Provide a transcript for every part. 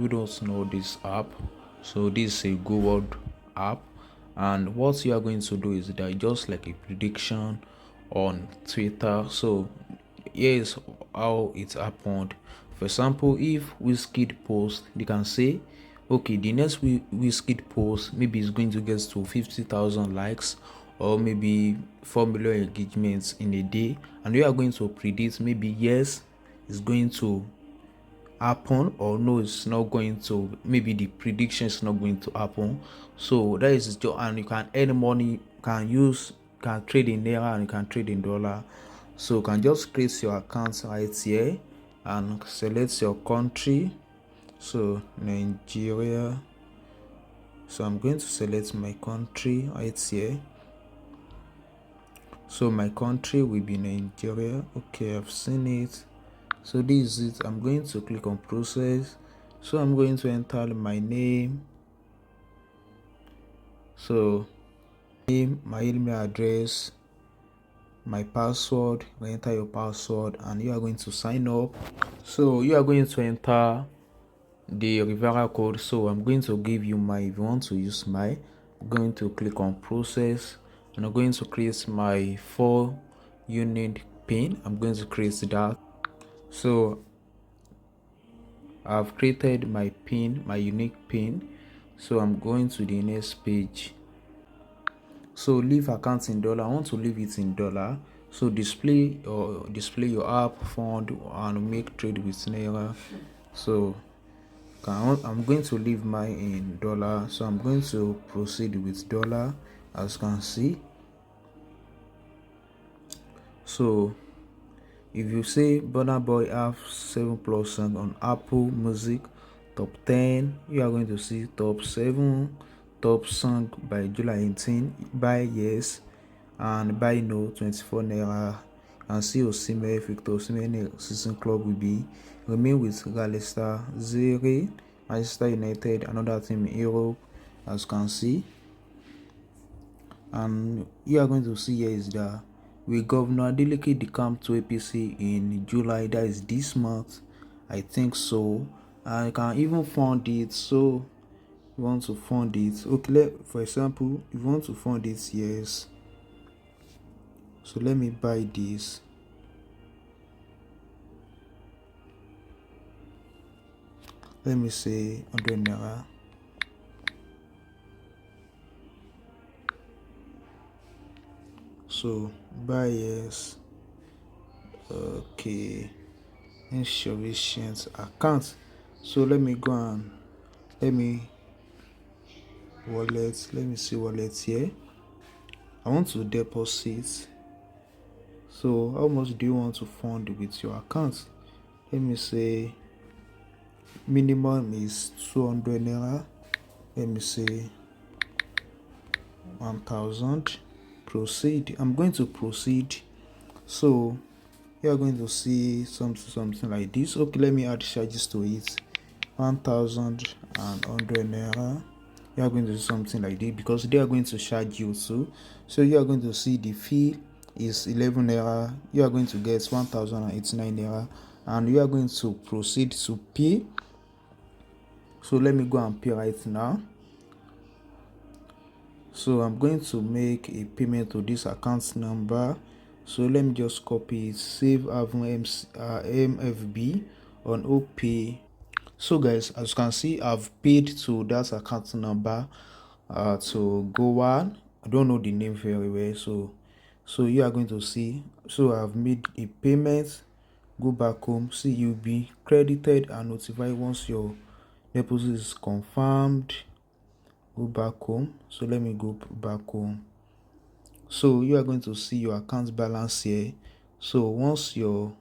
people don't know this app, so this is a GoWagr app, and what you are going to do is that just like a prediction on Twitter. So here is how it happened. For example, if Wizkid post, they can say, okay, the next Wizkid post maybe is going to get to 50,000 likes or maybe 4 million engagements in a day, and we are going to predict maybe yes, it's going to happen, or no, it's not going to, maybe the prediction is not going to happen. So that is just, and you can earn money, can trade in naira and you can trade in dollar. So you can just create your account right here and select your country. So Nigeria, so I'm going to select my country right here. So my country will be Nigeria. Okay, I've seen it. So this is it. I'm going to click on process. So I'm going to enter my name, so name, my email address, my password. You enter your password and you are going to sign up. So you are going to enter the referral code. So I'm going to give you my, if you want to use my, I'm going to click on process and I'm going to create my 4-unit pin. I'm going to create that. So I've created my pin, my unique pin. So I'm going to the next page. So leave account in dollar. I want to leave it in dollar. So display your app fund and make trade with naira. So I'm going to leave mine in dollar. So I'm going to proceed with dollar, as you can see. So if you say Burna Boy have 7+ songs on Apple Music top 10, you are going to see top 7 top song by July 18, by Yes and by No 24 naira. And see Osimhen, Victor Osimhen season club will be remain with Galesta Zere, Manchester United, another team in Europe, as you can see. And you are going to see here is that with Governor Adeleke decamp to APC in July, that is this month, I think so. And you can even fund it. So you want to fund it, okay, for example, if you want to fund it, yes, so let me buy this. Let me say 100 naira. So buy, yes, okay, insufficient account. So let me go and let me see wallet here. I want to deposit. So how much do you want to fund with your account? Let me say minimum is 200 naira. Let me say 1000. Proceed. I'm going to proceed. So you are going to see something like this. Okay, let me add charges to it. 1100 naira. You are going to do something like this because they are going to charge you too. So you are going to see the fee is 11 naira. You are going to get 1089 naira and you are going to proceed to pay. So let me go and pay right now. So I'm going to make a payment to this account number. So let me just copy it, save MFB on OP. So guys, as you can see, I've paid to that account number to GoWagr. I don't know the name very well, so you are going to see. So I've made a payment. Go back home, see you'll be credited and notified once your deposit is confirmed. Go back home. So let me go back home. So you are going to see your account balance here. So once your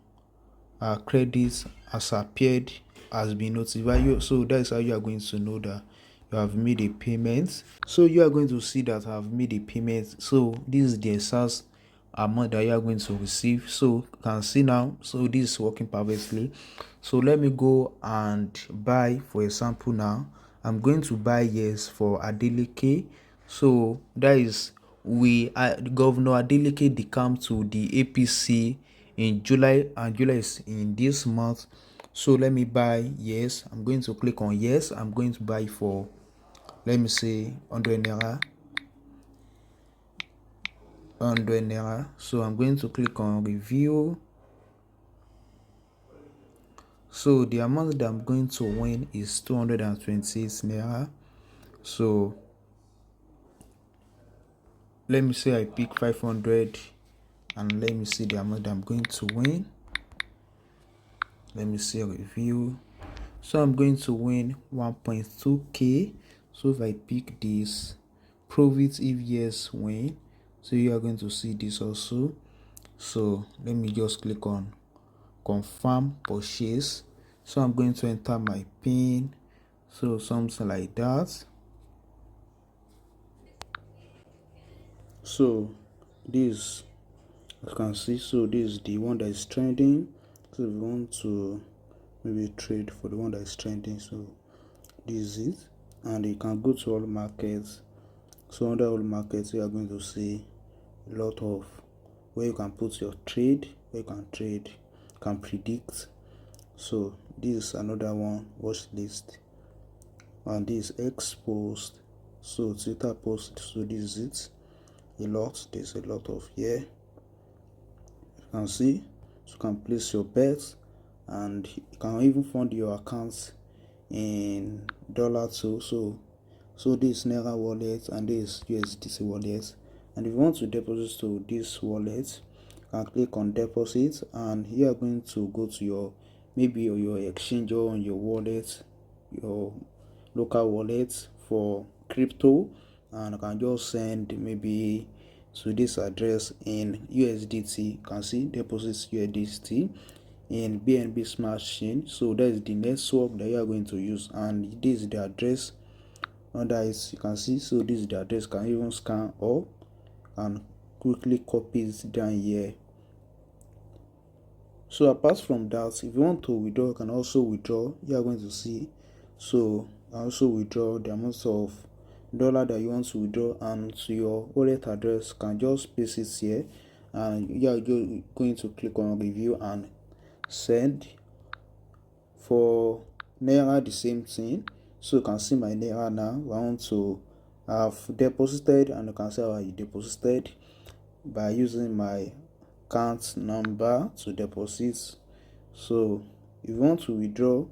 credit has appeared, has been notified you, so that is how you are going to know that you have made a payment. So you are going to see that I have made a payment. So this is the exact amount that you are going to receive. So you can see now, so this is working perfectly. So let me go and buy, for example. Now I'm going to buy yes for Adeleke. So that is Governor Adeleke decamp to the APC in July, and July is in this month. So let me buy yes. I'm going to click on yes. I'm going to buy for, let me say, 100 naira. 100 naira. So I'm going to click on review. So the amount that I'm going to win is 228 naira. So let me say I pick 500 and let me see the amount that I'm going to win. Let me see review. So I'm going to win 1.2k. So if I pick this, profit if yes, win. So you are going to see this also. So let me just click on confirm purchase. So I'm going to enter my pin. So something like that. So this, as you can see, so this is the one that is trending. So we want to maybe trade for the one that is trending. So this is it, and you can go to all markets. So under all markets, you are going to see a lot of where you can put your trade, where you can trade, you can predict. So this is another one, watch list, and this is X post. So Twitter post. So this is it. A lot. There's a lot of here. You can see. So you can place your bets, and you can even fund your accounts in dollar too. So this Naira wallet and this USDC wallet, and if you want to deposit to this wallet, you can click on deposit, and you are going to go to your maybe your exchange or on your wallet, your local wallet for crypto, and you can just send maybe to this address in USDT. You can see deposit USDT in BNB Smart Chain. So that is the network that you are going to use, and this is the address under it. You can see, so this is the address. You can even scan or and quickly copy it down here. So apart from that, if you want to withdraw, you can also withdraw. You are going to see, so also withdraw the amount of dollar that you want to withdraw, and to your wallet address. You can just paste it here, and you are going to click on review and send. For Naira, the same thing. So you can see my Naira now. I want to have deposited, and you can see how I deposited by using my account number to deposit. So if you want to withdraw,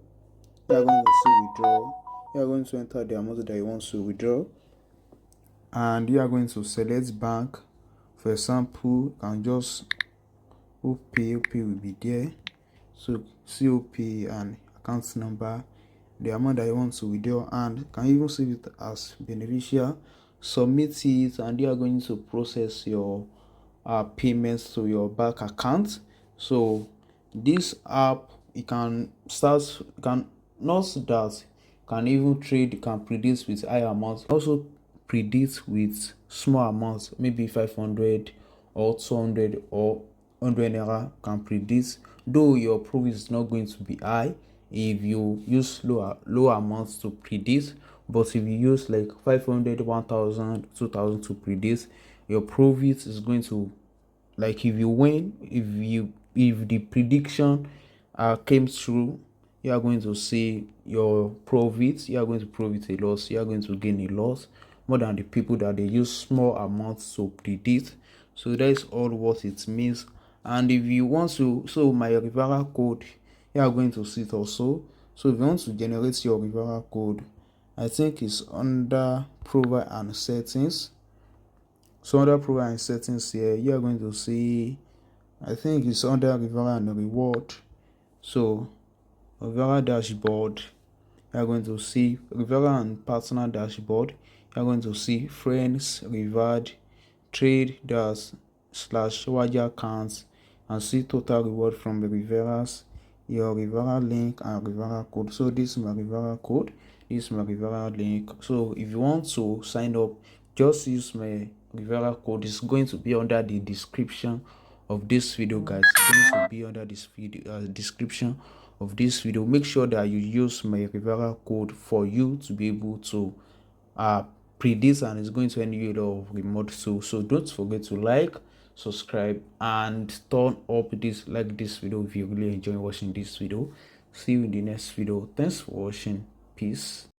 you are going to see withdraw. You are going to enter the amount that you want to withdraw, and you are going to select bank. For example, you can just OP will be there. So COP and account number, the amount that you want to withdraw, and can even save it as beneficial. Submit it, and you are going to process your payments to your bank account. So this app, you can start, you can not that, can even trade, you can predict with high amounts, also predict with small amounts, maybe 500 or 200 or 100 naira. Can predict, though your profit is not going to be high if you use low amounts to predict, but if you use like 500, 1000, 2000 to predict, your profit is going to, like, if you win, if the prediction came true, you are going to see your profit, you are going to profit a loss, you are going to gain a loss more than the people that they use small amounts to predict. So that is all what it means. And if you want to, so my referral code, you are going to see it also. So if you want to generate your referral code, I think it's under profile and settings. So under profile and settings here, you are going to see, I think it's under referral and reward. So referral dashboard, you are going to see referral and partner dashboard. You are going to see friends, reward, trade dash slash wagr accounts, and see total reward from the referrals, your referral link and referral code. So this is my referral code, this is my referral link. So if you want to sign up, just use my referral code. It's going to be under the description of this video, guys. It's going to be under this video description of this video. Make sure that you use my referral code for you to be able to predict, and it's going to earn you a lot of remote tools. So don't forget to like, subscribe, and turn up this, like this video if you really enjoy watching this video. See you in the next video. Thanks for watching. Peace.